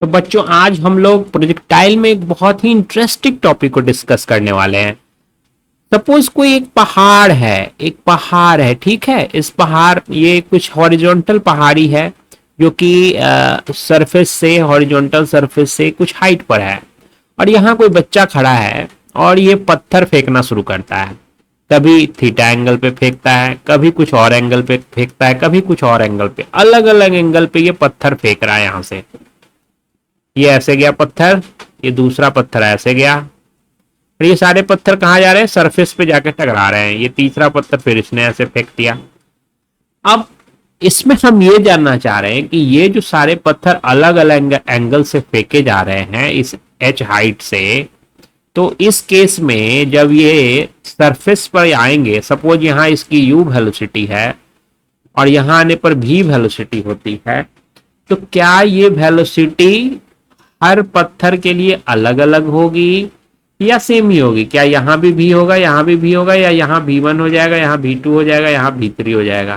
तो बच्चों आज हम लोग प्रोजेक्टाइल में एक बहुत ही इंटरेस्टिंग टॉपिक को डिस्कस करने वाले हैं। सपोज कोई एक पहाड़ है, ठीक है। इस पहाड़ ये कुछ हॉरिजॉन्टल पहाड़ी है जो कि सरफेस से हॉरिजॉन्टल सरफेस से कुछ हाइट पर है। और यहाँ कोई बच्चा खड़ा है और ये पत्थर फेंकना शुरू करता है। कभी थीटा एंगल पे फेंकता है, कभी कुछ और एंगल पे फेंकता है, कभी कुछ और एंगल पे, अलग अलग एंगल पे ये पत्थर फेंक रहा है। यहाँ से ये ऐसे गया पत्थर, ये दूसरा पत्थर ऐसे गया, और ये सारे पत्थर कहाँ जा रहे हैं? सरफेस पे जाके टकरा रहे हैं। ये तीसरा पत्थर फिर इसने ऐसे फेंक दिया। अब इसमें हम ये जानना चाह रहे हैं कि ये जो सारे पत्थर अलग अलग एंगल से फेंके जा रहे हैं इस एच हाइट से, तो इस केस में जब ये सरफेस पर आएंगे, सपोज यहाँ इसकी यू वेलोसिटी है और यहाँ आने पर भी वेलोसिटी होती है, तो क्या ये वेलोसिटी हर पत्थर के लिए अलग अलग होगी या सेम ही होगी? क्या यहाँ भी होगा, यहाँ भी होगा, या यहाँ V1 हो जाएगा, यहाँ V2 हो जाएगा, यहाँ V3 हो जाएगा?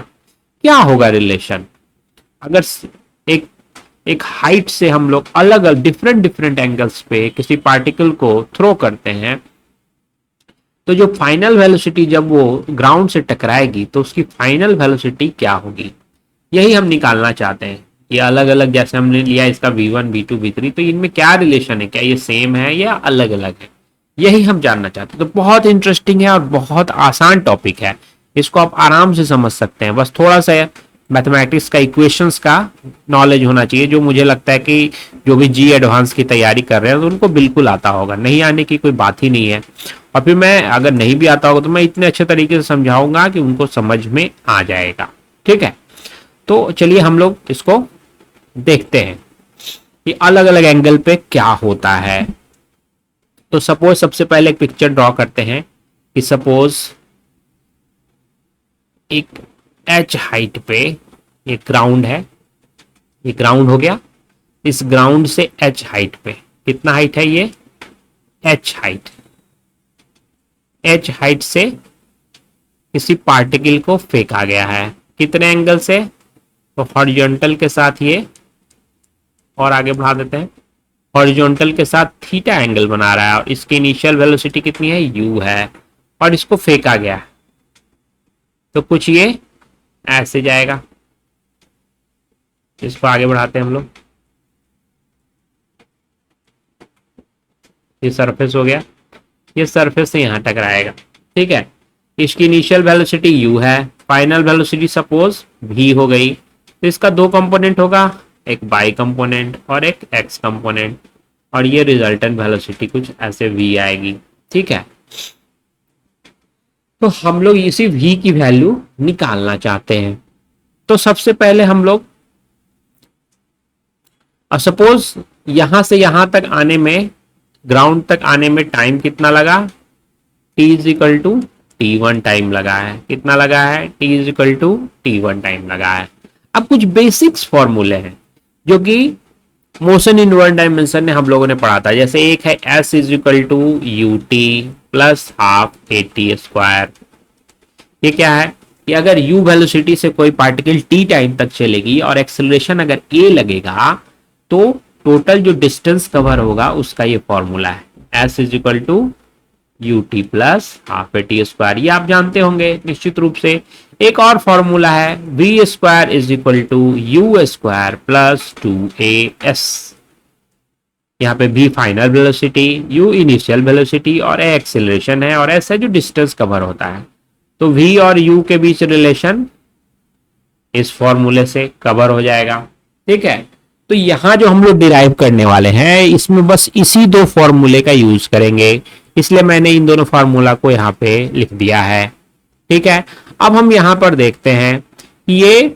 क्या होगा रिलेशन अगर एक एक हाइट से हम लोग अलग अलग डिफरेंट डिफरेंट एंगल्स पे किसी पार्टिकल को थ्रो करते हैं? तो जो फाइनल वेलोसिटी जब वो ग्राउंड से टकराएगी तो उसकी फाइनल वेलोसिटी क्या होगी, यही हम निकालना चाहते हैं। ये अलग अलग जैसे हमने लिया इसका V1 V2 V3, तो इनमें क्या रिलेशन है, क्या ये सेम है या अलग अलग है, यही हम जानना चाहते हैं। तो बहुत इंटरेस्टिंग है और बहुत आसान टॉपिक है, इसको आप आराम से समझ सकते हैं। बस थोड़ा सा मैथमेटिक्स का इक्वेशंस का नॉलेज होना चाहिए, जो मुझे लगता है कि जो भी जी एडवांस की तैयारी कर रहे हैं तो उनको बिल्कुल आता होगा, नहीं आने की कोई बात ही नहीं है। और फिर मैं अगर नहीं भी आता होगा तो मैं इतने अच्छे तरीके से समझाऊंगा कि उनको समझ में आ जाएगा, ठीक है। तो चलिए हम लोग इसको देखते हैं कि अलग अलग एंगल पे क्या होता है। तो सपोज सबसे पहले एक पिक्चर ड्रॉ करते हैं कि सपोज एक एच हाइट पे ये ग्राउंड है, ये ग्राउंड हो गया। इस ग्राउंड से एच हाइट पे कितना हाइट है? ये एच हाइट, एच हाइट से किसी पार्टिकल को फेंका गया है। कितने एंगल से? तो हॉरिजॉन्टल के साथ ये, और आगे बढ़ा देते हैं, हॉरिजॉन्टल के साथ थीटा एंगल बना रहा है और इसकी इनिशियल वेलोसिटी कितनी है? u है, और इसको फेंका गया है तो कुछ ये ऐसे जाएगा। इसको आगे बढ़ाते हैं हम लोग, ये सरफेस हो गया, ये सरफेस से यहां टकराएगा, ठीक है। इसकी इनिशियल वेलोसिटी u है, फाइनल वेलोसिटी सपोज v हो गई। तो इसका दो कंपोनेंट होगा, एक y कंपोनेंट और एक x कंपोनेंट, और ये रिजल्टेंट वेलोसिटी कुछ ऐसे v आएगी, ठीक है। तो हम लोग इसी v की वैल्यू निकालना चाहते हैं। तो सबसे पहले हम लोग सपोज यहां से यहां तक आने में, ग्राउंड तक आने में टाइम कितना लगा? t is equal to T1 time लगा है। कितना लगा है? t is equal to T1 time लगा है। अब कुछ बेसिक्स फॉर्मूले हैं जो कि मोशन इन वन डायमेंशन ने हम लोगों ने पढ़ा था। जैसे एक है s is equal to u t plus half a t square. ये क्या है कि अगर u वेलोसिटी से कोई पार्टिकल t टाइम तक चलेगी और एक्सेलरेशन अगर a लगेगा तो टोटल जो डिस्टेंस कवर होगा उसका ये फॉर्मूला है, s is equal to u t plus half a t square. ये आप जानते होंगे निश्चित रूप से। एक और फॉर्मूला है v square is equal to u square plus 2as। यहाँ पे v final velocity, u initial velocity और a एक्सेलरेशन है, और s है जो डिस्टेंस कवर होता है। तो v और u के बीच रिलेशन इस फॉर्मूले से कवर हो जाएगा, ठीक है। तो यहां जो हम लोग डिराइव करने वाले हैं इसमें बस इसी दो फॉर्मूले का यूज करेंगे, इसलिए मैंने इन दोनों फार्मूला को यहाँ पे लिख दिया है, ठीक है। अब हम यहां पर देखते हैं ये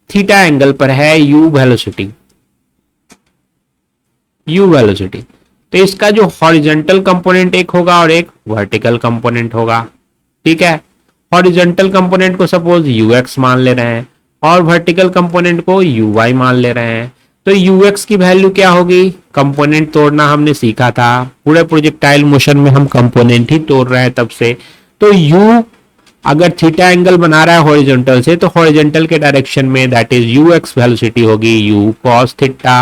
थीटा एंगल पर है u वेलोसिटी, तो इसका जो हॉरिजॉन्टल कंपोनेंट एक होगा और एक वर्टिकल कंपोनेंट होगा, ठीक है। हॉरिजॉन्टल कंपोनेंट को सपोज ux मान ले रहे हैं और वर्टिकल कंपोनेंट को uy मान ले रहे हैं। तो ux की वैल्यू क्या होगी? कंपोनेंट तोड़ना हमने सीखा था, पूरे प्रोजेक्टाइल मोशन में हम कंपोनेंट ही तोड़ रहे हैं तब से। तो u अगर थीटा एंगल बना रहा है हॉरिजॉन्टल से, तो हॉरिजॉन्टल के डायरेक्शन में दैट इज ux वेलोसिटी होगी u cos थीटा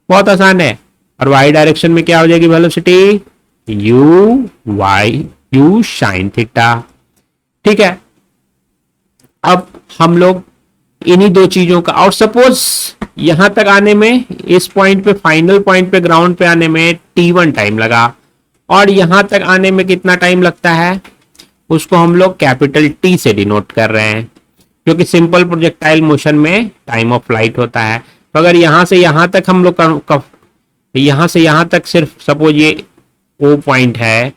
बहुत आसान है। और वाई डायरेक्शन में क्या हो जाएगी velocity, you why you sine theta. ठीक है, अब हम लोग इन्हीं दो चीजों का, और सपोज यहां तक आने में, इस पॉइंट पे, फाइनल पॉइंट पे, ग्राउंड पे आने में t1 टाइम लगा, और यहां तक आने में कितना टाइम लगता है, उसको हम लोग कैपिटल टी से डिनोट कर रहे हैं, क्योंकि सिंपल प्रोजेक्टाइल मोशन में टाइम ऑफ फ्लाइट होता है। तो अगर यहां से यहां तक हम लोग यहां से यहां तक सिर्फ सपोज ये ओ पॉइंट है,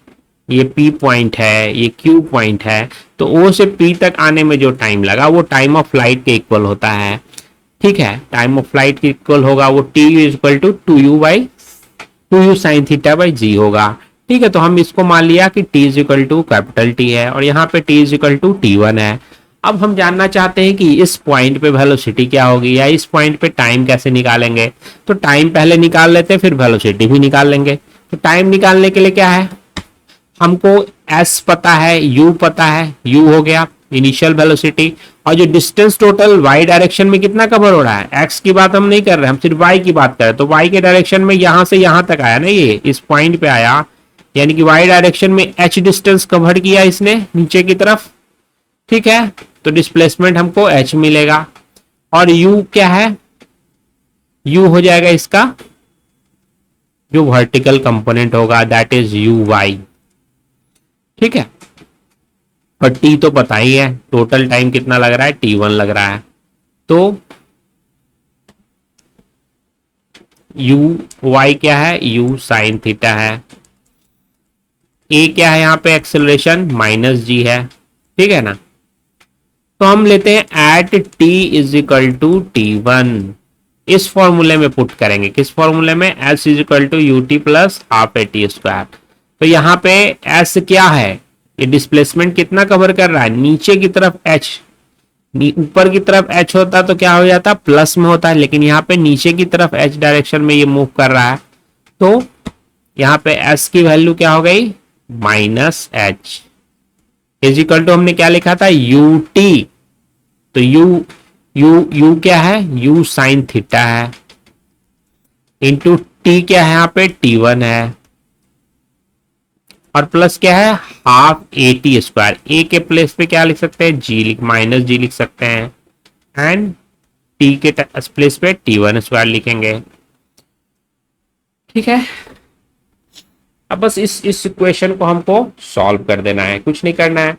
ये पी पॉइंट है, ये क्यू पॉइंट है, तो ओ से पी तक आने में जो टाइम लगा वो टाइम ऑफ फ्लाइट के इक्वल होता है। ठीक है, टाइम ऑफ फ्लाइट के इक्वल होगा वो t is equal to two u sine theta by g होगा। ठीक है, तो हम इसको मान लिया कि t is equal to capital T है, और यहाँ पे टी इज इक्वल टू टी1 है। अब हम जानना चाहते हैं कि इस पॉइंट पे वेलोसिटी क्या होगी, या इस पॉइंट पे टाइम कैसे निकालेंगे। तो टाइम पहले निकाल लेते हैं, फिर वेलोसिटी भी निकाल लेंगे। तो टाइम निकालने के लिए क्या है, हमको s पता है, u पता है, u हो गया इनिशियल वेलोसिटी, और जो डिस्टेंस टोटल y डायरेक्शन में कितना कवर हो रहा है, x की बात हम नहीं कर रहे, हम सिर्फ y की बात कर रहे हैं। तो y के डायरेक्शन में यहां से यहां तक आया ना, ये इस पॉइंट पे आया, यानी कि y डायरेक्शन में h डिस्टेंस कवर किया इसने नीचे की तरफ। ठीक है, तो डिस्प्लेसमेंट हमको h मिलेगा, और u क्या है, u हो जाएगा इसका जो वर्टिकल कंपोनेंट होगा, दैट इज यू वाई। ठीक है, और टी तो पता ही है, टोटल टाइम कितना लग रहा है, t1 लग रहा है। तो यू वाई क्या है, यू साइन थीटा है। ए क्या है यहाँ पे, एक्सेलरेशन माइनस जी है। ठीक है ना, तो हम लेते हैं at t is equal to टी1, इस फॉर्मूले में पुट करेंगे। किस फॉर्मूले में, s is equal to u t plus half a t square. तो यहाँ पे एस क्या है, ये डिस्प्लेसमेंट कितना कवर कर रहा है, नीचे की तरफ एच, ऊपर की तरफ एच होता तो क्या हो जाता, प्लस में होता है, लेकिन यहाँ पे नीचे की तरफ एच डायरेक्शन में ये मूव कर रहा है। तो यहाँ पे एस की वैल्यू क्या हो गई, minus h is equal to, हमने क्या लिखा था, यू टी। तो यू यू यू क्या है, यू साइन थीटा है, इंटू टी क्या है, यहाँ पे टी1 है, और प्लस क्या है, हाफ ए टी स्क्वायर। ए के प्लेस पे क्या लिख सकते हैं, जी माइनस जी लिख सकते हैं, एंड टी के प्लेस पे टी1 स्क्वायर लिखेंगे। ठीक है, अब बस इस इक्वेशन को हमको सॉल्व कर देना है, कुछ नहीं करना है।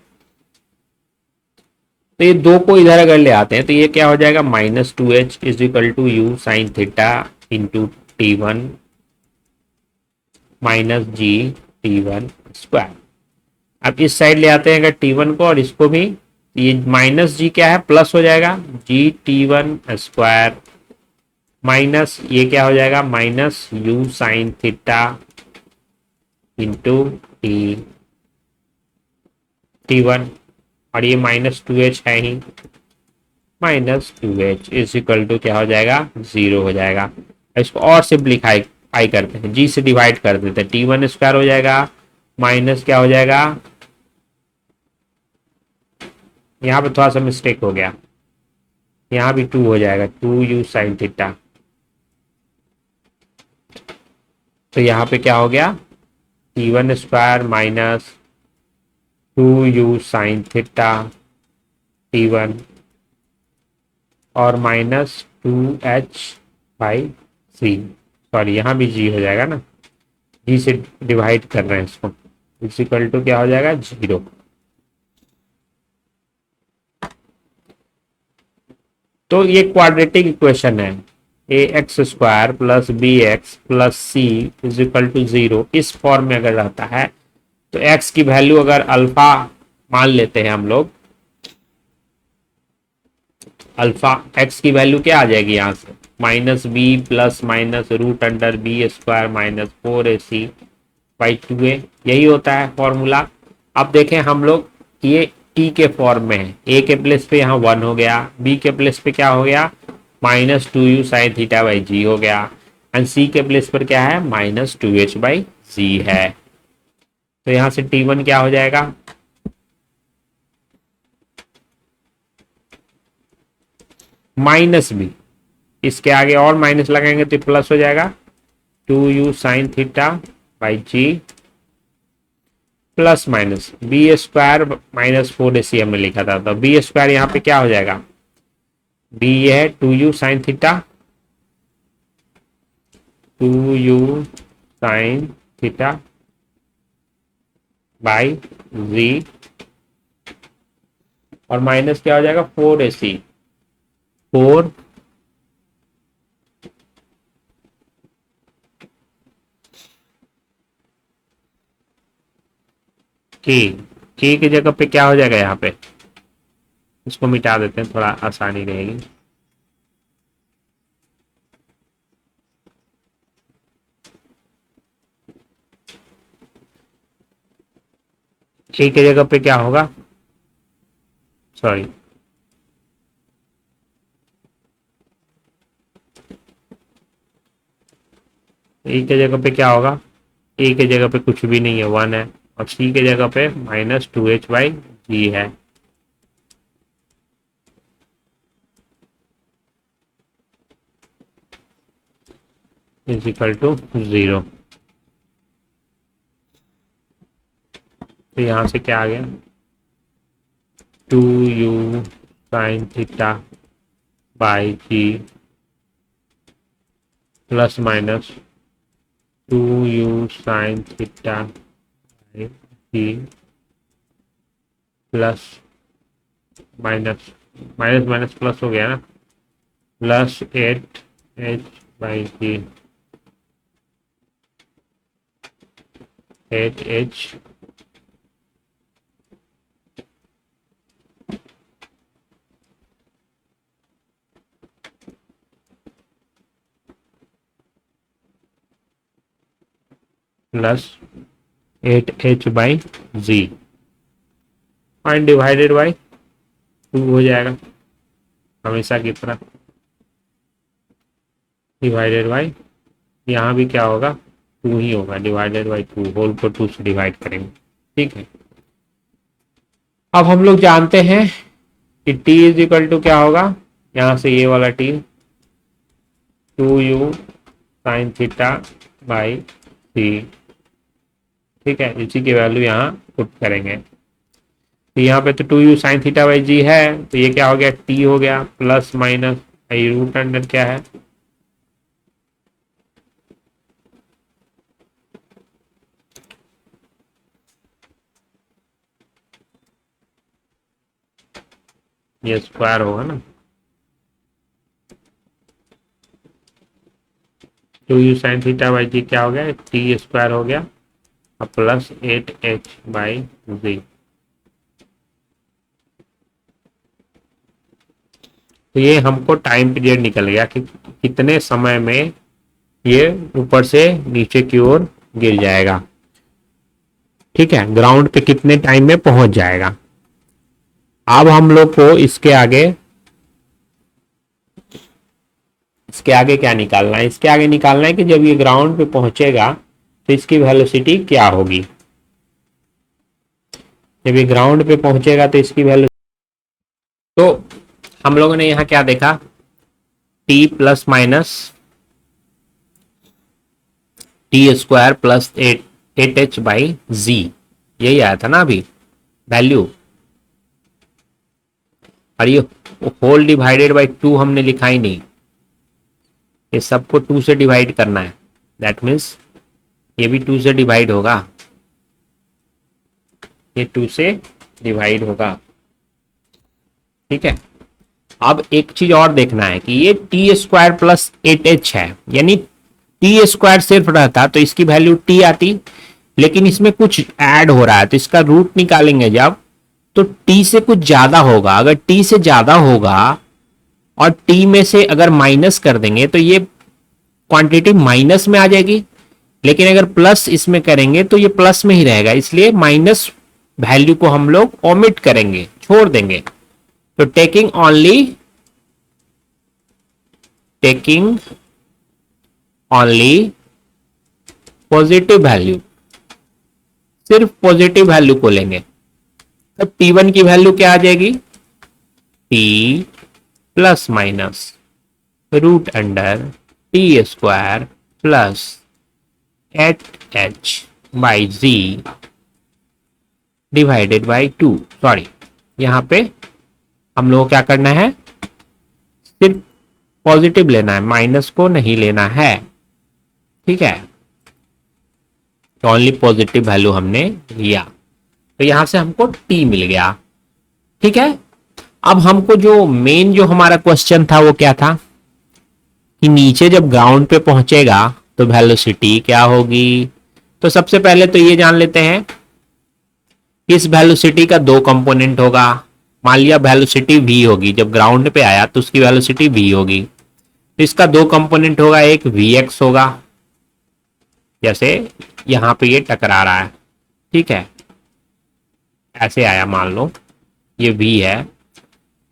तो ये दो को इधर अगर ले आते हैं तो ये क्या हो जाएगा, minus two h is equal to u sine theta into टी1 माइनस जी टी1 स्क्वायर। अब इस साइड ले आते हैं अगर टी1 को, और इसको भी, ये माइनस जी क्या है, प्लस हो जाएगा, जी टी1 स्क्वायर माइनस ये क्या हो जाएगा, minus u sine theta into टी1, और ये माइनस टू एच है ही, minus two h is equal to क्या हो जाएगा, जीरो हो जाएगा। इसको और सिंप्लीफाई करते हैं, जी से डिवाइड कर देते हैं, टी1 स्क्वायर हो जाएगा, माइनस क्या हो जाएगा, यहाँ पे थोड़ा सा मिस्टेक हो गया, यहाँ भी टू हो जाएगा, टू यू साइन थीटा। तो यहाँ पे क्या हो गया, टी1 square minus two u sine theta टी1, और minus two h by c, sorry यहाँ भी जी हो जाएगा ना, जी से डिवाइड कर रहे हैं इसको, इज इक्वल टू क्या हो जाएगा, जीरो। तो ये क्वाड्रेटिक इक्वेशन है, a x square plus b x plus c is equal to zero, इस फॉर्म में अगर रहता है तो एक्स की वैल्यू अगर अल्फा मान लेते हैं हम लोग, अल्फा एक्स की वैल्यू क्या आ जाएगी यहाँ से, minus b plus minus root under b square minus 4ac by 2a, यही होता है फॉर्मूला। अब देखें हम लोग, ये टी के फॉर्म में है, ए के प्लेस पे यहाँ 1 हो गया, बी के प्लेस पे क्या हो गया, minus two u sine theta by g हो गया, एंड सी के प्लेस पर क्या है, minus two h by g है। तो यहाँ से टी1 क्या हो जाएगा, माइनस बी, इसके आगे और माइनस लगाएंगे तो प्लस हो जाएगा, 2u sine theta by g plus minus b square minus 4ac हमने लिखा था, तो बी स्क्वायर यहाँ पे क्या हो जाएगा, बी ये है 2u sine theta, 2u sine theta by g, और माइनस क्या हो जाएगा 4ac, 4 के की जगह पे क्या हो जाएगा, यहाँ पे इसको मिटा देते हैं, थोड़ा आसानी रहेगी। के की जगह पे क्या होगा, सॉरी ए की जगह पे क्या होगा, ए की जगह पे कुछ भी नहीं है 1 है, और सी की जगह पे माइनस 2h बाई जी है। Is equal to 0। तो यहां से क्या आ गया, 2u sine theta by g plus minus 2u sine theta by g plus minus minus minus plus हो गया ना, plus 8h by g 8h plus 8h by g and divided by 2 हो जाएगा हमेशा की तरह, डिवाइडेड बाई यहाँ भी क्या होगा 2 ही होगा, डिवाइडेड बाई 2, होल को 2 से डिवाइड करेंगे। ठीक है, अब हम लोग जानते हैं कि t इज इक्वल टू क्या होगा, यहाँ से ये वाला t 2u sine theta by c. ठीक है, इसी की वैल्यू यहाँ पुट करेंगे, तो यहाँ पे तो 2u sine theta by g है, तो ये क्या हो गया t हो गया, प्लस माइनस रूट अंडर क्या है, ये स्क्वायर होगा ना, 2u साइन थीटा बाई जी क्या हो गया, टी स्क्वायर हो गया, और प्लस 8h बाई जी। तो ये हमको टाइम पीरियड निकल गया कि कितने समय में ये ऊपर से नीचे की ओर गिर जाएगा। ठीक है, ग्राउंड पे कितने टाइम में पहुंच जाएगा। अब हम लोग को इसके आगे क्या निकालना है, इसके आगे निकालना है कि जब ये ग्राउंड पे पहुंचेगा तो इसकी वेलोसिटी क्या होगी, जब ये ग्राउंड पे पहुंचेगा तो इसकी वेलोसिटी, तो हम लोगों ने यहां क्या देखा, t plus minus t square plus 8h by g, यही आया था ना अभी वैल्यू, और ये होल डिवाइडेड बाई 2 हमने लिखा ही नहीं, ये सबको 2 से डिवाइड करना है, दैट मीन्स ये भी 2 से डिवाइड होगा, ये 2 से डिवाइड होगा। ठीक है, अब एक चीज और देखना है कि ये टी स्क्वायर प्लस 8h है, यानी टी स्क्वायर सिर्फ रहता तो इसकी वैल्यू t आती, लेकिन इसमें कुछ ऐड हो रहा है तो इसका रूट निकालेंगे जब, तो t से कुछ ज्यादा होगा, अगर t से ज्यादा होगा और t में से अगर माइनस कर देंगे तो ये क्वांटिटी माइनस में आ जाएगी, लेकिन अगर प्लस इसमें करेंगे तो ये प्लस में ही रहेगा, इसलिए माइनस वैल्यू को हम लोग ओमिट करेंगे, छोड़ देंगे। तो टेकिंग ओनली पॉजिटिव वैल्यू, सिर्फ पॉजिटिव वैल्यू को लेंगे, तब t1 की वैल्यू क्या आ जाएगी, t plus minus root under t square plus eight h by g divided by 2। Sorry, यहां पे हम लोगों को क्या करना है, सिर्फ पॉजिटिव लेना है, माइनस को नहीं लेना है। ठीक है, तो ओनली पॉजिटिव वैल्यू हमने लिया, तो यहां से हमको टी मिल गया। ठीक है, अब हमको जो मेन जो हमारा क्वेश्चन था वो क्या था कि नीचे जब ग्राउंड पे पहुंचेगा तो वेलोसिटी क्या होगी। तो सबसे पहले तो ये जान लेते हैं इस वेलोसिटी का दो कंपोनेंट होगा। मान लिया वेलोसिटी v होगी, जब ग्राउंड पे आया तो उसकी वेलोसिटी v होगी, तो इसका दो कंपोनेंट होगा, एक vx होगा, जैसे यहां पे ये टकरा रहा है। ठीक है, ऐसे आया, मान लो ये v है,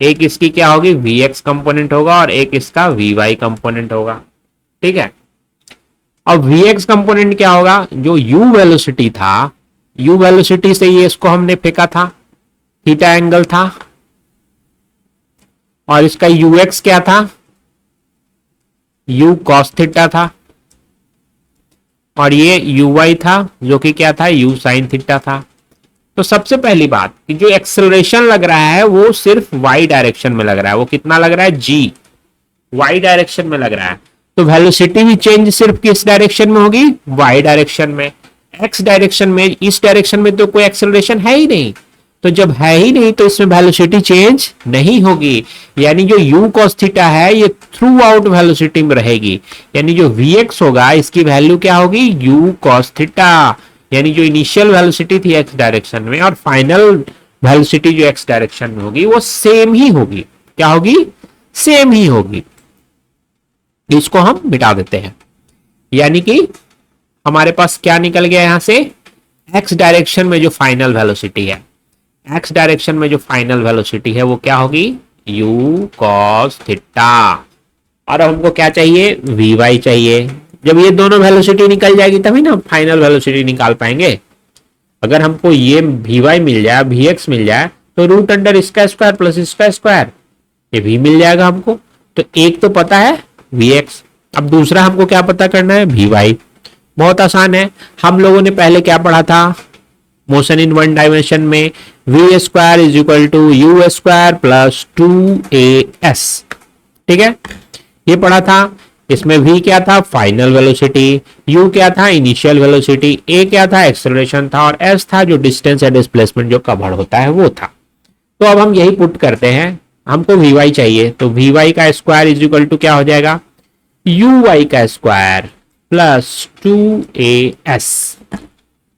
एक इसकी क्या होगी vx कंपोनेंट होगा और एक इसका vy कंपोनेंट होगा। ठीक है, अब vx कंपोनेंट क्या होगा, जो u वेलोसिटी था, u वेलोसिटी से ये इसको हमने फेंका था, थीटा एंगल था, और इसका ux क्या था, u cos थीटा था, और ये uy था जो कि क्या था, u sin थीटा था। तो सबसे पहली बात कि जो एक्सेलरेशन लग रहा है वो सिर्फ y डायरेक्शन में लग रहा है, वो कितना लग रहा है, g, y डायरेक्शन में लग रहा है। तो वेलोसिटी भी चेंज सिर्फ किस डायरेक्शन में होगी, y डायरेक्शन में। x डायरेक्शन में, इस डायरेक्शन में तो कोई एक्सेलरेशन है ही नहीं, तो जब है ही नहीं तो इसमें वेलोसिटी चेंज नहीं होगी, यानी जो u cos थीटा है ये थ्रू आउट वेलोसिटी में रहेगी, यानी जो vx होगा इसकी वैल्यू क्या होगी, u cos थीटा, यानी जो इनिशियल वेलोसिटी थी x डायरेक्शन में और फाइनल वेलोसिटी जो x डायरेक्शन में होगी वो सेम ही होगी। क्या होगी, सेम ही होगी। इसको हम मिटा देते हैं, यानी कि हमारे पास क्या निकल गया यहां से, x डायरेक्शन में जो फाइनल वेलोसिटी है, x डायरेक्शन में जो फाइनल वेलोसिटी है वो क्या होगी, u cos थीटा, और हमको क्या चाहिए, vy चाहिए। जब ये दोनों वेलोसिटी निकल जाएगी तभी ना फाइनल वेलोसिटी निकाल पाएंगे। अगर हमको ये vy मिल जाए, vx मिल जाए, तो रूट अंडर इसका स्क्वायर प्लस इसका स्क्वायर, ये भी मिल जाएगा हमको। तो एक तो पता है vx, अब दूसरा हमको क्या पता करना है, vy। बहुत आसान है, हम लोगों ने पहले क्या पढ़ा था मोशन इन वन डायमेंशन में, v square is equal to u square plus 2as। ठीक है, ये पढ़ा था। इसमें v क्या था, फाइनल वेलोसिटी, u क्या था, इनिशियल वेलोसिटी, a क्या था, एक्सेलरेशन था, और s था जो डिस्टेंस या डिस्प्लेसमेंट जो कवर होता है वो था। तो अब हम यही पुट करते हैं, हमको vy चाहिए, तो vy का स्क्वायर इज इक्वल टू क्या हो जाएगा, uy का स्क्वायर प्लस 2as।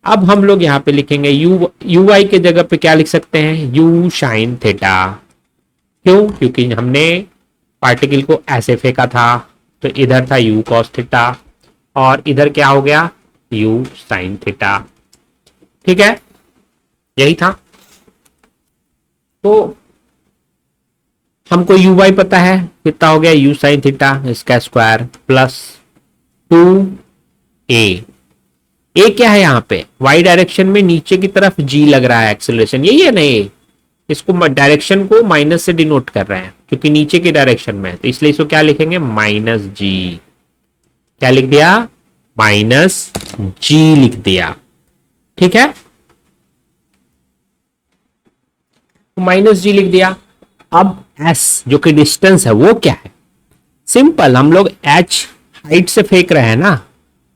अब हम लोग यहाँ पे लिखेंगे uy के जगह पे क्या लिख सकते हैं, u sin थीटा। क्यों, क्योंकि हमने पार्टिकल को ऐसे फेंका था, तो इधर था u cos थीटा और इधर क्या हो गया, u sin थीटा। ठीक है, यही था। तो हमको uy पता है, कितना हो गया, u sin थीटा, इसका स्क्वायर प्लस 2a। ए क्या है यहाँ पे, y डायरेक्शन में नीचे की तरफ g लग रहा है एक्सेलरेशन, यही है ना, ये इसको डायरेक्शन को माइनस से डिनोट कर रहे हैं क्योंकि नीचे की डायरेक्शन में है, तो इसलिए इसको क्या लिखेंगे, माइनस g। क्या लिख दिया, माइनस g लिख दिया। ठीक है, माइनस g लिख दिया। अब s जो कि डिस्टेंस है वो क्या है, सिंपल, हम लोग h हाइट से फेंक रहे हैं ना,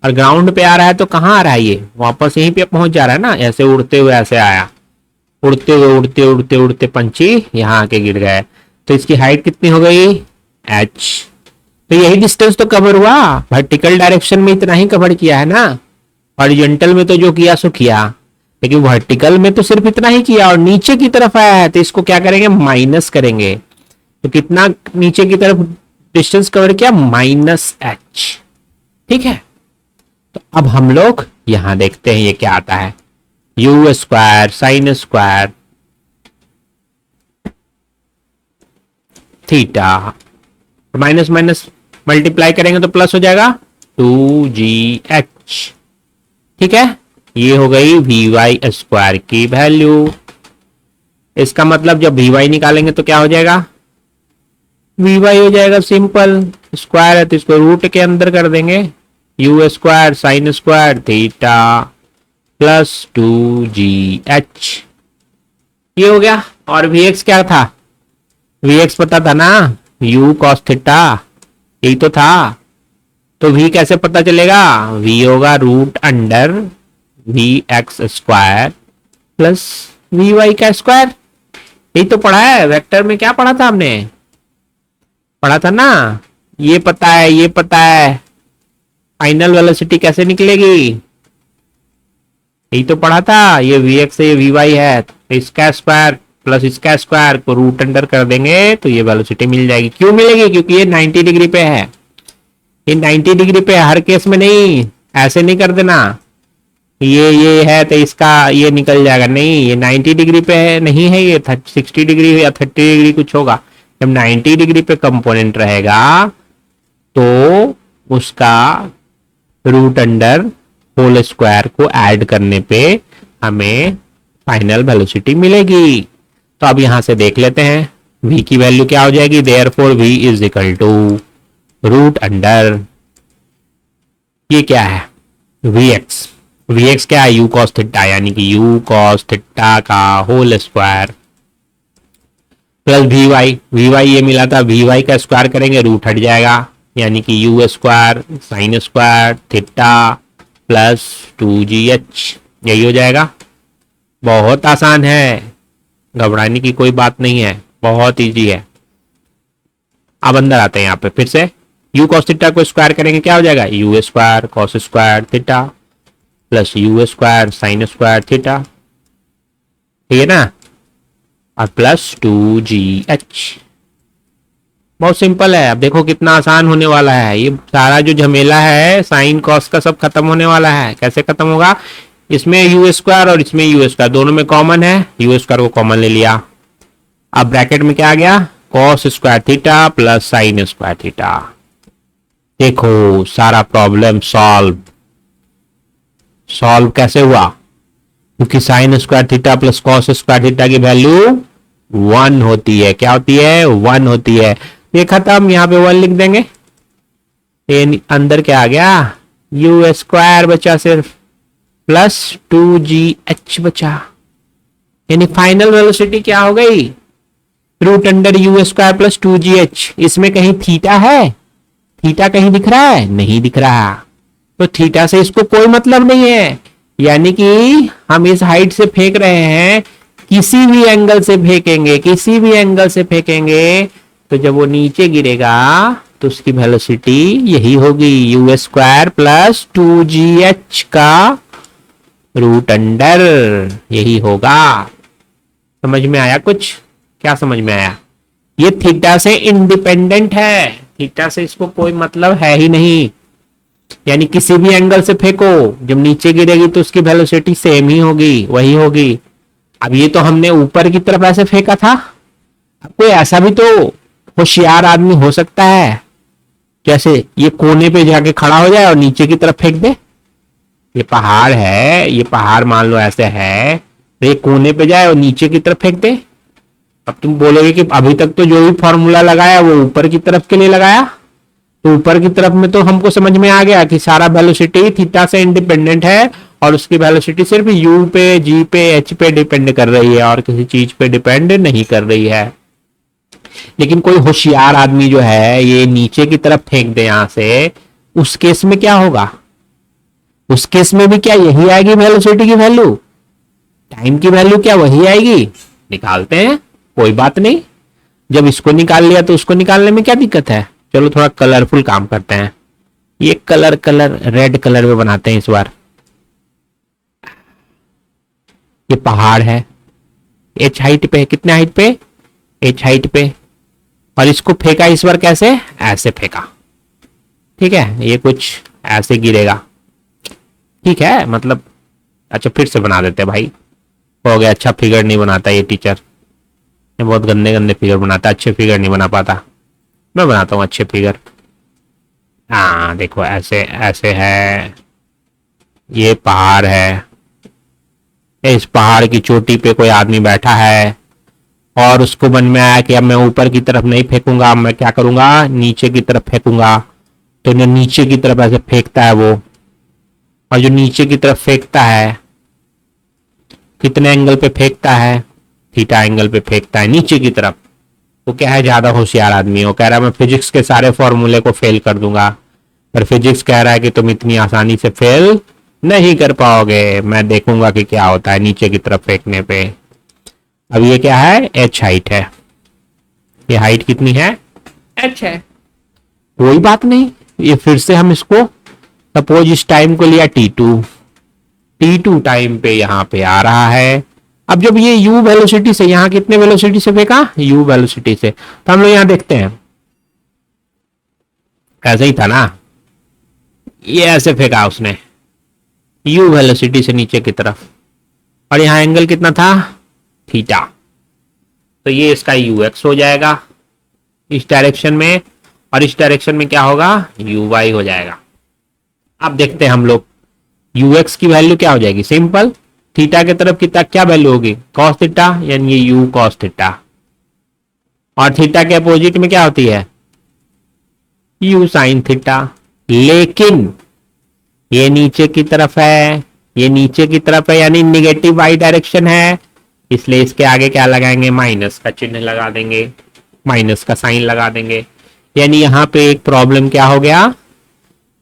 और ग्राउंड पे आ रहा है तो कहाँ आ रहा है, ये वापस यहीं पे पहुंच जा रहा है ना, ऐसे उड़ते हुए ऐसे आया, उड़ते हुए उड़ते उड़ते उड़ते पंछी यहाँ आके गिर गए, तो इसकी हाइट कितनी हो गई, h। तो यही डिस्टेंस तो कवर हुआ, वर्टिकल डायरेक्शन में इतना ही कवर किया है ना, हॉरिजॉन्टल में तो जो किया सो किया, लेकिन वर्टिकल में तो सिर्फ इतना ही किया, और नीचे की तरफ आया है तो इसको क्या करेंगे, माइनस करेंगे। तो कितना नीचे की तरफ डिस्टेंस कवर किया, माइनस h। ठीक है, तो अब हम लोग यहां देखते हैं ये क्या आता है, u square sine square theta, minus minus multiply करेंगे तो प्लस हो जाएगा 2gh। ठीक है, ये हो गई vy स्क्वायर की वैल्यू। इसका मतलब जब vy निकालेंगे तो क्या हो जाएगा, vy हो जाएगा सिंपल, स्क्वायर है तो इसको रूट के अंदर कर देंगे, you square sine square theta plus 2gh। ये हो गया। और Vx क्या था? Vx पता था ना, u cos थीटा, यही तो था। तो V कैसे पता चलेगा? V होगा root under Vx square plus Vy का स्क्वायर। यही तो पढ़ा है वेक्टर में। क्या पढ़ा था हमने? पढ़ा था ना, ये पता है, ये पता है, फाइनल वेलोसिटी कैसे निकलेगी, यही तो पढ़ा था। ये Vx है, ये Vy है, तो इसका स्क्वायर प्लस इसका स्क्वायर को रूट अंडर कर देंगे तो ये वेलोसिटी मिल जाएगी। क्यों मिलेगी? क्योंकि ये 90 डिग्री पे है। ये 90 डिग्री पे हर केस में नहीं, ऐसे नहीं कर देना ये है तो इसका ये निकल जाएगा, नहीं, ये 90 डिग्री पे है, नहीं है, ये 60 डिग्री या 30 डिग्री कुछ होगा। जब 90 डिग्री पे कंपोनेंट रहेगा तो उसका रूट अंडर होल स्क्वायर को ऐड करने पे हमें फाइनल वेलोसिटी मिलेगी। तो अब यहां से देख लेते हैं v की वैल्यू क्या हो जाएगी। Therefore v is equal to root under, ये क्या है, vx क्या है, u cos थीटा, यानी कि u cos थीटा का होल स्क्वायर प्लस vy ये मिला था, vy का स्क्वायर करेंगे रूट हट जाएगा, यानी कि u square sine square theta plus 2gh, यही हो जाएगा। बहुत आसान है, घबराने की कोई बात नहीं है, बहुत इजी है। अब अंदर आते हैं यहाँ पे फिर से, u cos थीटा को स्क्वायर करेंगे क्या हो जाएगा, u square cos square theta plus u square sine square theta, ठीक है ना, और प्लस 2gh। बहुत सिंपल है। अब देखो कितना आसान होने वाला है। ये सारा जो झमेला है साइन कॉस का सब खत्म होने वाला है। कैसे खत्म होगा? इसमें यू स्क्वायर और इसमें यू स्क्वायर दोनों में कॉमन है, यू स्क्वायर को कॉमन ले लिया। अब ब्रैकेट में क्या आ गया, cos square theta plus sign square theta. देखो सारा प्रॉब्लम सॉल्व कैसे हुआ, क्योंकि sign square theta plus cos square theta की वैल्यू 1 होती है। क्या होती है? 1 होती है। ये खत्म, यहां पे 1 लिख देंगे। ये अंदर क्या आ गया, यू स्क्वायर बचा सिर्फ प्लस 2gh बचा, यानी फाइनल वेलोसिटी क्या हो गई, root under u square plus 2gh। इसमें कहीं थीटा है? थीटा कहीं दिख रहा है? नहीं दिख रहा, तो थीटा से इसको कोई मतलब नहीं है। यानी कि हम इस हाइट से फेंक रहे हैं, किसी भी एंगल से फेंकेंगे, किसी भी एंगल से फेंकेंगे, तो जब वो नीचे गिरेगा तो उसकी वेलोसिटी यही होगी, यू स्क्वायर प्लस 2gh का रूट अंडर, यही होगा। समझ में आया कुछ? क्या समझ में आया? ये थीटा से इंडिपेंडेंट है, थीटा से इसको कोई मतलब है ही नहीं। यानी किसी भी एंगल से फेंको, जब नीचे गिरेगी तो उसकी वेलोसिटी सेम ही होगी, वही होगी। अब ये तो हमने ऊपर की तरफ ऐसे फेंका था, अब कोई ऐसा भी तो होशियार आदमी हो सकता है जैसे ये कोने पे जाके खड़ा हो जाए और नीचे की तरफ फेंक दे। ये पहाड़ है, ये पहाड़ मान लो ऐसे है, तो ये कोने पे जाए और नीचे की तरफ फेंक दे। अब तुम बोलोगे कि अभी तक तो जो भी फॉर्मूला लगाया वो ऊपर की तरफ के लिए लगाया, तो ऊपर की तरफ में तो हमको समझ में आ गया कि सारा वेलोसिटी थीटा से इंडिपेंडेंट है और उसकी वेलोसिटी सिर्फ u पे, g पे, h पे डिपेंड कर रही है और किसी चीज पे डिपेंड नहीं कर रही है। लेकिन कोई होशियार आदमी जो है ये नीचे की तरफ फेंक दे यहां से, उस केस में क्या होगा? उस केस में भी क्या यही आएगी वेलोसिटी की वैल्यू, टाइम की वैल्यू क्या वही आएगी? निकालते हैं, कोई बात नहीं। जब इसको निकाल लिया तो उसको निकालने में क्या दिक्कत है। चलो थोड़ा कलरफुल काम करते हैं, ये कलर रेड कलर में बनाते हैं इस बार। ये पहाड़ है, h हाइट पे, कितने हाइट पे, h हाइट पे, और इसको फेंका इस बार कैसे, ऐसे फेंका, ठीक है, ये कुछ ऐसे गिरेगा, ठीक है, मतलब अच्छा फिर से बना देते हैं भाई, हो गया। अच्छा फिगर नहीं बनाता ये टीचर, ये बहुत गंदे गंदे फिगर बनाता है, अच्छे फिगर नहीं बना पाता। मैं बनाता हूँ अच्छे फिगर। हाँ देखो ऐसे ऐसे है, ये पहाड़ है, इस पहाड़ की चोटी पे कोई आदमी बैठा है और उसको मन में आया कि अब मैं ऊपर की तरफ नहीं फेंकूंगा, मैं क्या करूंगा, नीचे की तरफ फेंकूंगा। तो जो नीचे की तरफ ऐसे फेंकता है वो, और जो नीचे की तरफ फेंकता है कितने एंगल पे फेंकता है, थीटा एंगल पे फेंकता है नीचे की तरफ। वो क्या है, ज्यादा होशियार आदमी है, वो कह रहा है मैं फिजिक्स के सारे फॉर्मूले को फेल कर दूंगा, पर फिजिक्स कह रहा है कि तुम इतनी आसानी से फेल नहीं कर पाओगे, मैं देखूंगा कि क्या होता है नीचे की तरफ फेंकने पे। अब ये क्या है, एच हाइट है, ये हाइट कितनी है, एच है। कोई बात नहीं, ये फिर से हम इसको सपोज इस टाइम को लिया T2 टाइम पे यहां पे आ रहा है। अब जब ये u वेलोसिटी से, यहां कितने वेलोसिटी से फेंका, u वेलोसिटी से, तो हम लोग यहां देखते हैं ऐसे ही था ना, ये ऐसे फेंका उसने u वेलोसिटी से नीचे की तरफ, और यहां एंगल कितना था, थीटा, तो ये इसका ux हो जाएगा इस डायरेक्शन में, और इस डायरेक्शन में क्या होगा, uy हो जाएगा। अब देखते हैं हम लोग ux की वैल्यू क्या हो जाएगी, सिंपल, थीटा की तरफ कितना क्या वैल्यू होगी, कॉस थीटा, यानी ये u कॉस थीटा, और थीटा के अपोजिट में क्या होती है, u साइन थीटा। लेकिन ये नीचे की तरफ है, ये नीचे की तरफ है, यानी निगेटिव वाई डायरेक्शन है, इसलिए इसके आगे क्या लगाएंगे, माइनस का चिन्ह लगा देंगे, माइनस का साइन लगा देंगे। यानी यहां पे एक प्रॉब्लम क्या हो गया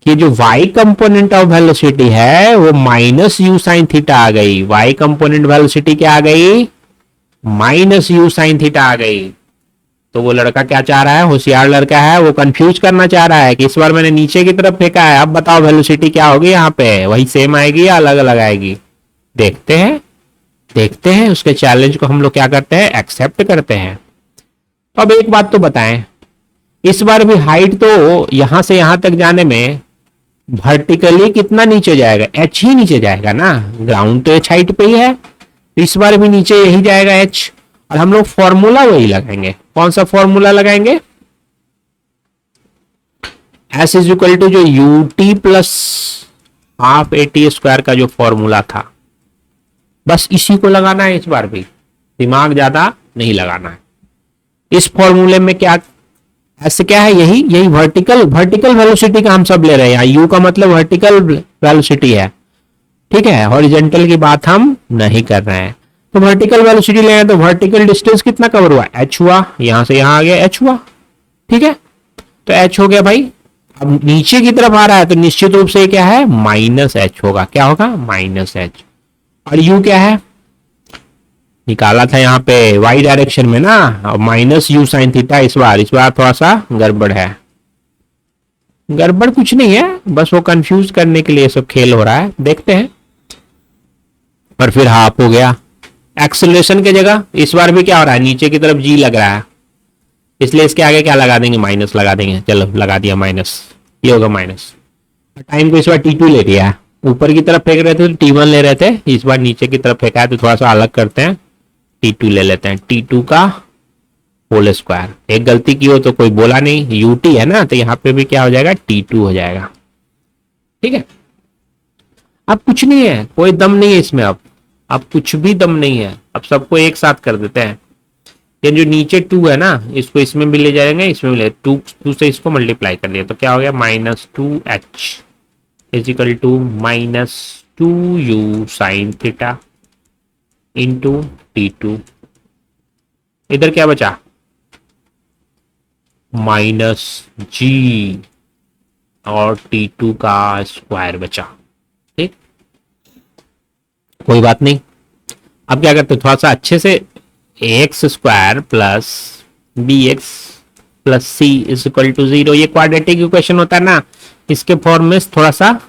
कि जो y कंपोनेंट ऑफ वेलोसिटी है वो माइनस यू साइन थीटा आ गई, y कंपोनेंट वेलोसिटी क्या आ गई, माइनस यू साइन थीटा आ गई। तो वो लड़का क्या चाह रहा है, होशियार लड़का है, वो कंफ्यूज करना चाह रहा है कि इस बार मैंने नीचे की तरफ फेंका है, अब बताओ वेलोसिटी क्या होगी, यहाँ पे वही सेम आएगी या अलग अलग आएगी। देखते हैं, देखते हैं, उसके चैलेंज को हम लोग क्या करते हैं, एक्सेप्ट करते हैं। अब एक बात तो बताएं, इस बार भी हाइट तो यहां से यहां तक जाने में वर्टिकली कितना नीचे जाएगा, h ही नीचे जाएगा ना, ग्राउंड तो h हाइट पे ही है, तो इस बार भी नीचे यही जाएगा h, और हम लोग फॉर्मूला वही लगाएंगे। कौन सा फॉर्मूला लगाएंगे, s इज इक्वल टू जो ut plus half AT square का जो फॉर्मूला था, बस इसी को लगाना है इस बार भी, दिमाग ज्यादा नहीं लगाना है। इस फॉर्मूले में क्या ऐसे क्या है, यही वर्टिकल वेलोसिटी का हम सब ले रहे हैं, यहाँ u का मतलब वर्टिकल वेलोसिटी है, ठीक है, हॉरिजॉन्टल की बात हम नहीं कर रहे हैं। तो वर्टिकल वेलोसिटी ले रहे हैं, तो वर्टिकल डिस्टेंस कितना कवर हुआ, h हुआ, यहां से यहां आ गया h हुआ, ठीक है, तो h हो गया भाई। अब नीचे की तरफ आ रहा है तो निश्चित रूप से क्या है, माइनस h होगा, क्या होगा, माइनस h। और u क्या है, निकाला था यहाँ पे y डायरेक्शन में ना, माइनस यू साइन थीटा। इस बार थोड़ा सा गड़बड़ है, गड़बड़ कुछ नहीं है, बस वो कंफ्यूज करने के लिए सब खेल हो रहा है, देखते हैं। पर फिर हाफ हो गया, एक्सेलरेशन की जगह इस बार भी क्या हो रहा है, नीचे की तरफ g लग रहा है, इसलिए इसके आगे क्या लगा देंगे, माइनस लगा देंगे, चलो लगा दिया माइनस, ये होगा माइनस। टाइम को इस बार t2 ले लिया है, ऊपर की तरफ फेंक रहे थे तो t1 ले रहे थे, इस बार नीचे की तरफ फेंका है तो थोड़ा सा अलग करते हैं, T2 ले लेते हैं, T2 का होल स्क्वायर। एक गलती की हो तो कोई बोला नहीं, UT है ना, तो यहाँ पे भी क्या हो जाएगा, T2 हो जाएगा, ठीक है। अब कुछ नहीं है, कोई दम नहीं है इसमें, अब कुछ भी दम नहीं है, अब सबको एक साथ कर देते हैं। ये जो नीचे 2 है ना, इसको इसमें भी ले जाएंगे, इसमें भी ले, 2 से इसको मल्टीप्लाई कर दिया तो क्या हो गया, -2h is equal to -2u sine theta into T2। इधर क्या बचा, -g और T2 का स्क्वायर बचा, ठीक, कोई बात नहीं। अब क्या करते, थोड़ा सा अच्छे से, ax square plus bx plus c is equal to 0, ये क्वाड्रेटिक इक्वेशन होता है ना, इसके फॉर्म में थोड़ा सा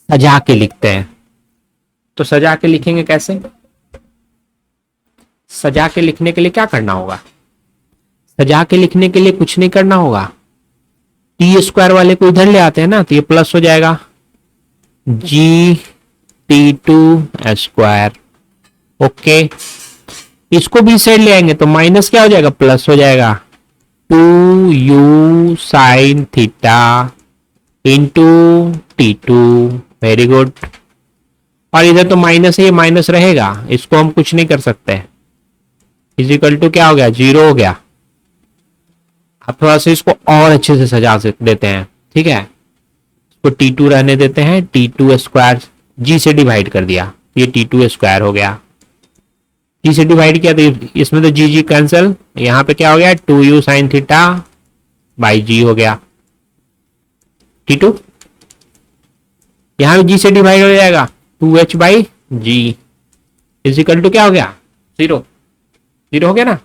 सजा के लिखते हैं। तो सजा के लिखेंगे कैसे, सजा के लिखने के लिए क्या करना होगा, सजा के लिखने के लिए कुछ नहीं करना होगा, टी स्क्वायर वाले को इधर ले आते हैं ना, तो ये प्लस हो जाएगा GT2 स्क्वायर, ओके। इसको भी साइड ले आएंगे तो माइनस क्या हो जाएगा, प्लस हो जाएगा 2u sine theta into T2, very good. और इधर तो माइनस है, ये माइनस रहेगा, इसको हम कुछ नहीं कर सकते, इजिकल टू क्या हो गया, 0 हो गया। अब थोड़ा सा इसको और अच्छे से सजा देते हैं, ठीक है, इसको T2 रहने देते हैं, T2 स्क्वायर जी से डिवाइड कर दिया, ये T2 स्क्वायर हो गया। जी से डिवाइड किया तो इसमें तो जी कैंसिल, यहाँ पे क्या हो गया 2u sine theta by g हो गया T2। यहां भी जी से डिवाइड हो जाएगा, 2h by ji is equal to क्या हो गया 0, 0 हो गया ना।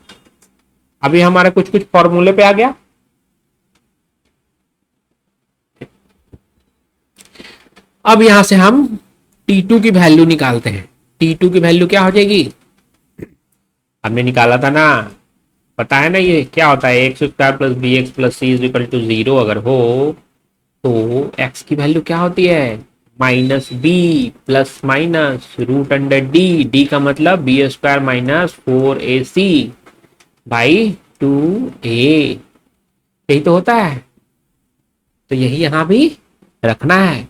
अभी हमारा कुछ कुछ फॉर्मूले पे आ गया। अब यहां से हम T2 की वैल्यू निकालते हैं। T2 की वैल्यू क्या हो जाएगी, हमने निकाला था ना, पता है ना ये क्या होता है, x square plus b x plus c is equal to 0 अगर हो तो x की वैल्यू क्या होती है minus b plus minus root under d, d का मतलब B square minus 4ac by 2a, यही तो होता है। तो यही यहां भी रखना है।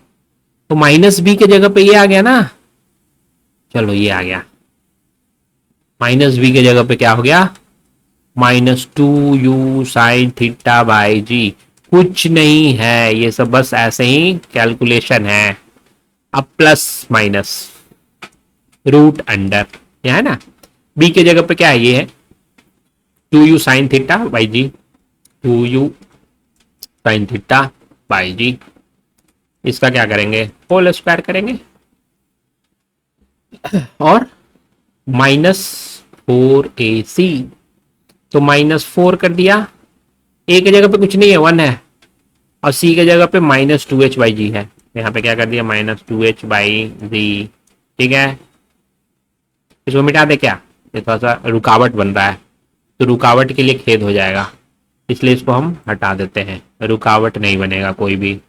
तो माइनस बी के जगह पे ये आ गया ना, चलो ये आ गया, माइनस बी के जगह पे क्या हो गया minus 2u sine theta by g. कुछ नहीं है, ये सब बस ऐसे ही कैलकुलेशन है। अब प्लस माइनस रूट अंडर, यह है ना, बी के जगह पे क्या है, ये है 2u sine theta by g, 2u sine theta by g. इसका क्या करेंगे होल स्क्वायर करेंगे और माइनस 4ac, तो माइनस 4 कर दिया, a के जगह पे कुछ नहीं है 1 है, और c के जगह पे माइनस 2h बाई जी है, यहाँ पे क्या कर दिया माइनस 2h बाई जी। ठीक है, इसको मिटा दे क्या, ये थोड़ा सा रुकावट बन रहा है, तो रुकावट के लिए खेद हो जाएगा, इसलिए इसको हम हटा देते हैं, रुकावट नहीं बनेगा कोई भी,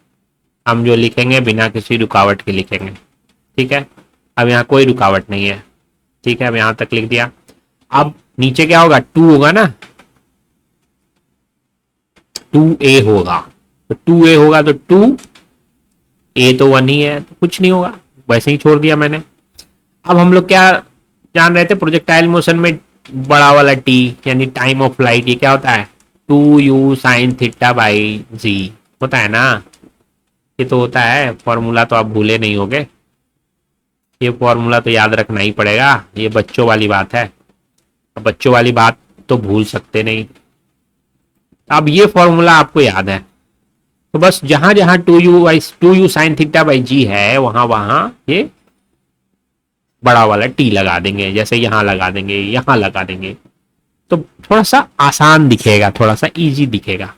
हम जो लिखेंगे बिना किसी रुकावट के लिखेंगे। ठीक है, अब यहाँ कोई रुकावट नहीं है। ठीक है, अब यहाँ तक लिख दिया। अब नीचे क्या होगा 2 होगा ना, 2a होगा, तो 2a होगा तो 2a तो 1 ही है, तो कुछ नहीं होगा, वैसे ही छोड़ दिया मैंने। अब हम लोग क्या जान रहे थे, प्रोजेक्टाइल मोशन में बड़ा वाला t यानी टाइम ऑफ फ्लाइट, ये क्या होता है 2u साइन थीटा बाई जी होता है ना, ये तो होता है फॉर्मूला, तो आप भूले नहीं होगे, ये फॉर्मूला तो याद रखना ही पड़ेगा, ये बच्चों वाली बात है, बच्चों वाली बात तो भूल सकते नहीं। अब ये फॉर्मूला आपको याद है, तो बस जहां जहां 2u sine theta by g है वहां वहां ये बड़ा वाला t लगा देंगे, जैसे यहां लगा देंगे, यहां लगा देंगे, तो थोड़ा सा आसान दिखेगा, थोड़ा सा इजी दिखेगा।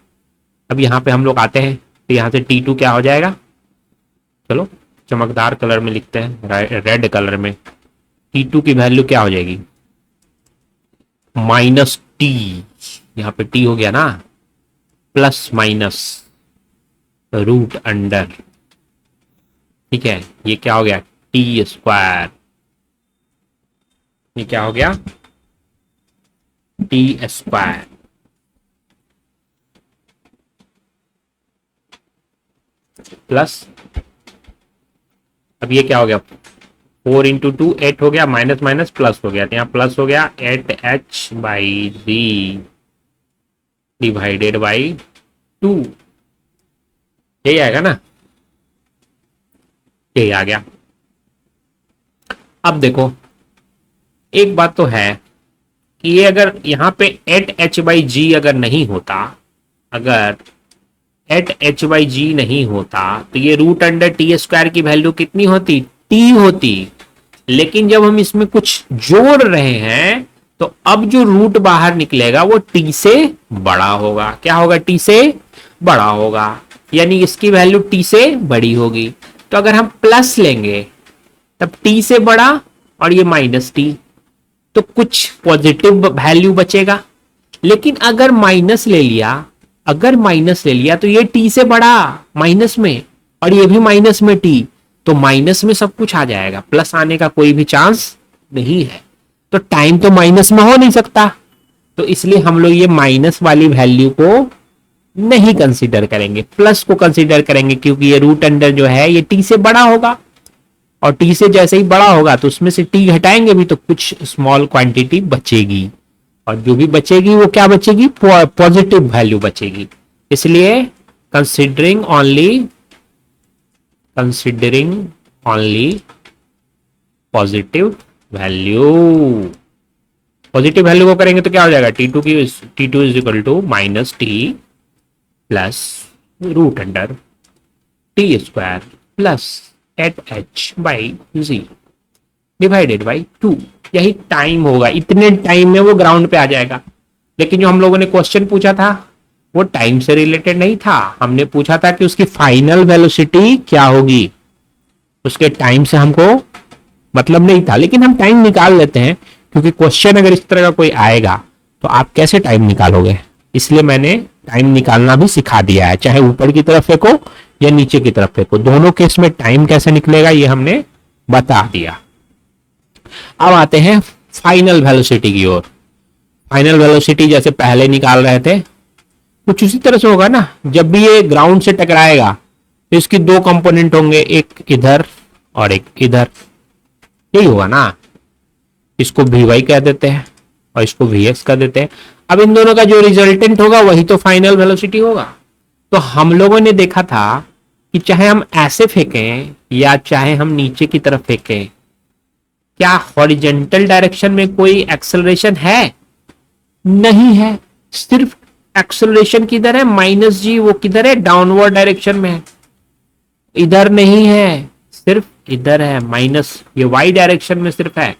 अब यहाँ पे हम लोग आते हैं, तो यहाँ से T2 क्या हो जाएगा, चलो चमकदार कलर में लिखते हैं, रेड कलर में। T2 की वैल्यू क्या हो जाएगी माइनस टी, यहाँ पे t हो गया ना, प्लस माइनस रूट अंडर, ठीक है, ये क्या हो गया टी स्क्वायर, ये क्या हो गया टी स्क्वायर प्लस, अब ये क्या हो गया 4 इंटू 2 8 हो गया, माइनस माइनस प्लस हो गया, तो यहाँ प्लस हो गया 8h by g divided by 2, यही आएगा ना, यही आ गया। अब देखो एक बात तो है कि ये अगर यहाँ पे 8h बाई जी अगर नहीं होता, अगर 8h बाई जी नहीं होता तो ये रूट अंडर टी स्क्वायर की वैल्यू कितनी होती t होती, लेकिन जब हम इसमें कुछ जोड़ रहे हैं तो अब जो रूट बाहर निकलेगा वो t से बड़ा होगा, क्या होगा t से बड़ा होगा, यानी इसकी वैल्यू t से बड़ी होगी। तो अगर हम प्लस लेंगे तब t से बड़ा और ये माइनस t, तो कुछ पॉजिटिव वैल्यू बचेगा, लेकिन अगर माइनस ले लिया, अगर माइनस ले लिया तो ये t से बड़ा माइनस में और ये भी माइनस में t, तो माइनस में सब कुछ आ जाएगा, प्लस आने का कोई भी चांस नहीं है, तो टाइम तो माइनस में हो नहीं सकता, तो इसलिए हम लोग ये माइनस वाली वैल्यू को नहीं कंसीडर करेंगे, प्लस को कंसीडर करेंगे, क्योंकि ये रूट अंडर जो है ये t से बड़ा होगा, और t से जैसे ही बड़ा होगा तो उसमें से t घटाएंगे भी तो कुछ स्मॉल क्वांटिटी बचेगी, और जो भी बचेगी वो क्या बचेगी पॉजिटिव वैल्यू बचेगी, इसलिए considering only considering only positive value. Positive value को करेंगे तो क्या हो जाएगा, T2 is equal to minus t plus root under t square plus eight h by g divided by 2। यही टाइम होगा, इतने टाइम में वो ग्राउंड पे आ जाएगा। लेकिन जो हम लोगों ने क्वेश्चन पूछा था वो टाइम से रिलेटेड नहीं था, हमने पूछा था कि उसकी फाइनल वेलोसिटी क्या होगी, उसके टाइम से हमको मतलब नहीं था। लेकिन हम टाइम निकाल लेते हैं, क्योंकि क्वेश्चन अगर इस तरह का कोई आएगा तो आप कैसे टाइम निकालोगे, इसलिए मैंने टाइम निकालना भी सिखा दिया है। चाहे ऊपर की तरफ फेंको या नीचे की तरफ फेंको, दोनों केस में टाइम कैसे निकलेगा ये हमने बता दिया। अब आते हैं फाइनल वेलोसिटी की ओर। फाइनल वेलोसिटी जैसे पहले निकाल रहे थे कुछ उसी तरह से होगा ना। जब भी ये ग्राउंड से टकराएगा तो इसकी दो कंपोनेंट होंगे, एक इधर और एक इधर, यही होगा ना। इसको Vy कह देते हैं और इसको Vx कह देते हैं। अब इन दोनों का जो रिजल्टेंट होगा वही तो फाइनल वेलोसिटी होगा। तो हम लोगों ने देखा था कि चाहे हम ऐसे फेंकें या चाहे हम नीचे की तरफ फेंकें, क्या हॉरिजेंटल डायरेक्शन में कोई एक्सेलरेशन है? नहीं है। सिर्फ एक्सेलरेशन किधर है, माइनस जी, वो किधर है, डाउनवर्ड डायरेक्शन में है। इधर नहीं है, सिर्फ इधर है माइनस, ये वाई डायरेक्शन में सिर्फ है।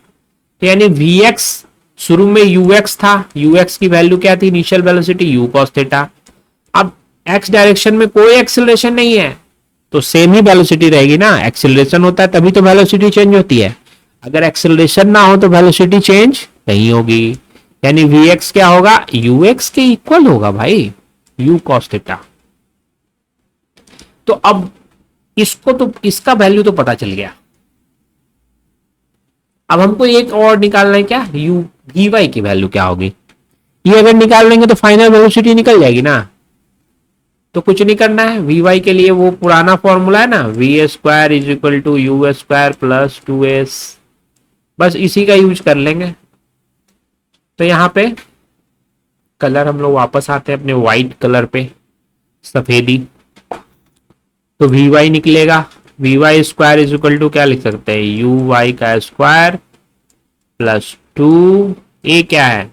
तो यानी Vx शुरू में ux था, ux की वैल्यू क्या थी, initial velocity u cos theta. अब x डायरेक्शन में कोई एक्सेलरेशन नहीं है तो सेम ही वेलोसिटी रहेगी ना। एक्सेलरेशन होता है तभी तो वेलोसिटी चेंज होती है, अगर एक्सेलरेशन ना हो तो वेलोसिटी चेंज नहीं होगी। यानी Vx क्या होगा, ux के इक्वल होगा भाई, u cos थीटा। तो अब इसको तो इसका वैल्यू तो पता चल गया। अब हमको एक और निकालना है, क्या Vy की वैल्यू क्या होगी। ये अगर निकाल लेंगे तो फाइनल वेलोसिटी निकल जाएगी ना। तो कुछ नहीं करना है, Vy के लिए वो पुराना फॉर्मूला है ना, v square is equal to u square plus 2s, बस इसी का यूज कर लेंगे। तो यहाँ पे कलर हम लोग वापस आते हैं अपने व्हाइट कलर पे, सफेदी। तो Vy निकलेगा, Vy square is equal to क्या लिख सकते हैं, यू वाई का स्क्वायर प्लस 2, ए क्या है,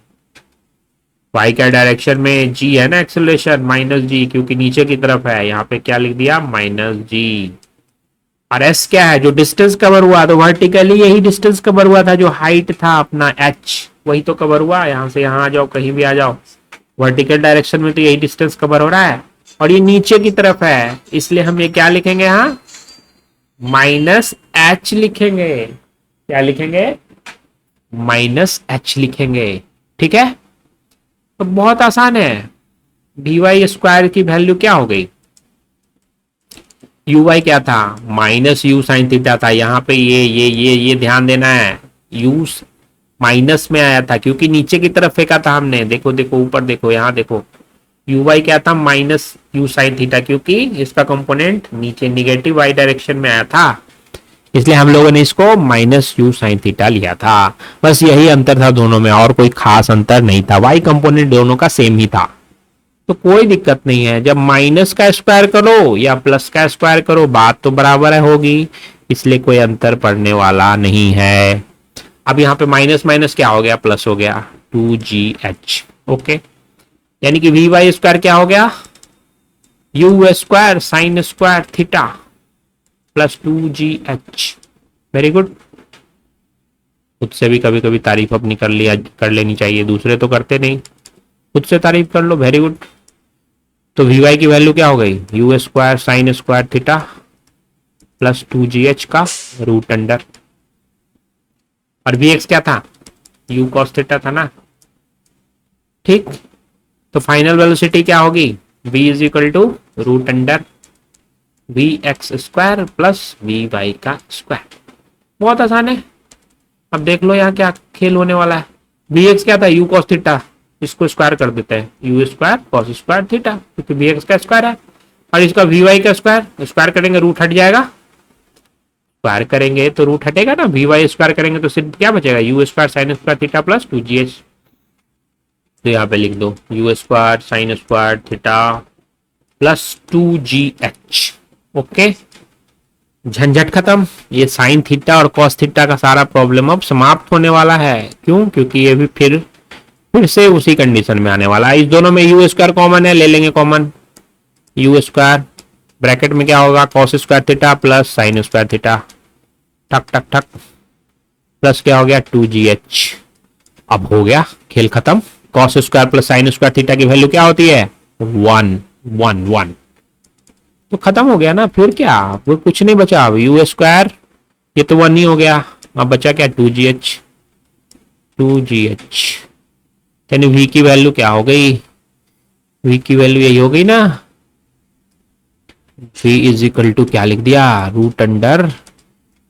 y का डायरेक्शन में g है ना एक्सेलरेशन, माइनस जी, क्योंकि नीचे की तरफ है, यहाँ पे क्या लिख दिया, माइनस जी। और s क्या है, जो डिस्टेंस कवर हुआ, तो वर्टिकली यही डिस्टेंस कवर हुआ था, जो हाइट था अपना h, वही तो कवर हुआ। यहां से यहां आ जाओ, कहीं भी आ जाओ, वर्टिकल डायरेक्शन में तो यही डिस्टेंस कवर हो रहा है। और ये नीचे की तरफ है, इसलिए हम ये क्या लिखेंगे, यहाँ माइनस h लिखेंगे। क्या लिखेंगे, माइनस h लिखेंगे। ठीक है, तो बहुत आसान है। Vy स्क्वायर की वैल्यू क्या हो गई, Uy क्या था, माइनस यू साइन थीटा था। यहाँ पे ये ध्यान देना है, u माइनस में आया था क्योंकि नीचे की तरफ फेंका था हमने। देखो देखो ऊपर देखो, यहाँ देखो, Uy क्या था, माइनस यू साइन थीटा, क्योंकि इसका कंपोनेंट नीचे निगेटिव y डायरेक्शन में आया था, इसलिए हम लोगों ने इसको माइनस यू साइन थीटा लिया था। बस यही अंतर था दोनों में, और कोई खास अंतर नहीं था। y कंपोनेंट दोनों का सेम ही था, तो कोई दिक्कत नहीं है। जब माइनस का स्क्वायर करो या प्लस का स्क्वायर करो, बात तो बराबर है होगी, इसलिए कोई अंतर पड़ने वाला नहीं है। अब यहाँ पे माइनस माइनस क्या हो गया, प्लस हो गया, 2gh। ओके, यानी कि Vy स्क्वायर क्या हो गया, you square sine square theta plus 2gh। Very good. खुद से भी कभी कभी तारीफ अपनी कर लेनी चाहिए, दूसरे तो करते नहीं, खुद से तारीफ कर लो। Very good. तो Vy की वैल्यू क्या हो गई, u square sine square theta plus 2gh का रूट अंडर, और Vx क्या था, u cos थीटा था ना। ठीक, तो फाइनल वेलोसिटी क्या होगी, v is equal to root under v x square plus v y का स्क्वायर। बहुत आसान है। अब देख लो यहाँ क्या खेल होने वाला है। वी एक्स क्या था, यू कॉस थीटा, इसको स्क्वायर कर देते हैं, you square cos square theta, क्योंकि वी एक्स का स्क्वायर है। और इसका वी वाई का स्क्वायर, स्क्वायर करेंगे रूट हट जाएगा, स्क्वायर करेंगे तो रूट हटेगा ना, वी वाई स्क्वायर करेंगे तो सिर्फ क्या बचेगा, you square sine square theta plus 2gh। तो यहाँ पे लिख दो you square sine square theta plus 2gh। Okay, झंझट खत्म। ये साइन थीटा और कॉस थीटा का सारा प्रॉब्लम अब समाप्त होने वाला है। क्यों? क्योंकि ये भी फिर से उसी कंडीशन में आने वाला है। इस दोनों में यू स्क्वायर कॉमन है, ले लेंगे कॉमन। यू स्क्वायर ब्रैकेट में क्या होगा, cos square theta plus sign square theta, ठक ठक ठक, प्लस क्या हो गया 2gh। अब हो गया खेल खत्म। Cos square plus sign square theta की वैल्यू क्या होती है, 1 1 1। तो खत्म हो गया ना, फिर क्या, वो कुछ नहीं बचा। अब यू स्क्वायर ये तो 1 ही हो गया, अब बचा क्या 2gh। 2gh यानी v की वैल्यू क्या हो गई, v की वैल्यू यही हो गई ना, v इज इक्वल टू क्या लिख दिया, root under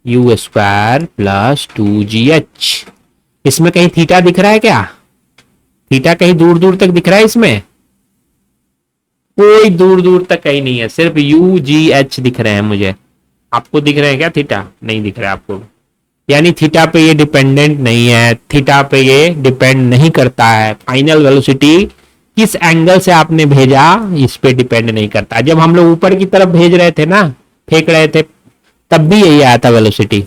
u square plus 2gh। इसमें कहीं थीटा दिख रहा है क्या, थीटा कहीं दूर दूर तक दिख रहा है इसमें, कोई दूर दूर तक कहीं नहीं है, सिर्फ यू जी एच दिख रहे हैं मुझे। आपको दिख रहे हैं क्या थीटा, नहीं दिख रहा है आपको, यानी थीटा पे ये डिपेंडेंट नहीं है, थीटा पे ये डिपेंड नहीं करता है। फाइनल वेलोसिटी किस एंगल से आपने भेजा इस पे डिपेंड नहीं करता। जब हम लोग ऊपर की तरफ भेज रहे थे ना, फेंक रहे थे, तब भी यही आया था वेलोसिटी,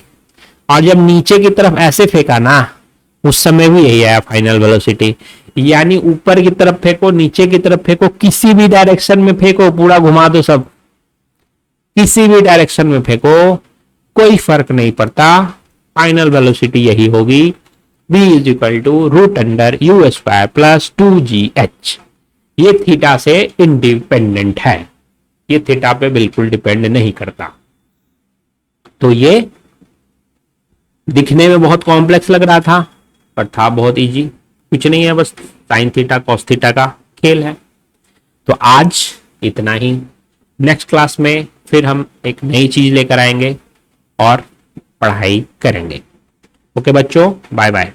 और जब नीचे की तरफ ऐसे फेंका ना, उस समय भी यही आया फाइनल वेलोसिटी। यानी ऊपर की तरफ फेंको, नीचे की तरफ फेंको, किसी भी डायरेक्शन में फेंको, पूरा घुमा दो सब, किसी भी डायरेक्शन में फेंको, कोई फर्क नहीं पड़ता, फाइनल वेलोसिटी यही होगी, v is equal to root under u square plus 2gh। ये थीटा से इंडिपेंडेंट है, ये थीटा पे बिल्कुल डिपेंड नहीं करता। तो ये दिखने में बहुत कॉम्प्लेक्स लग रहा था, पर था बहुत इजी, कुछ नहीं है, बस साइन थीटा कॉस थीटा का खेल है। तो आज इतना ही, नेक्स्ट क्लास में फिर हम एक नई चीज लेकर आएंगे और पढ़ाई करेंगे। ओके बच्चों, बाय बाय।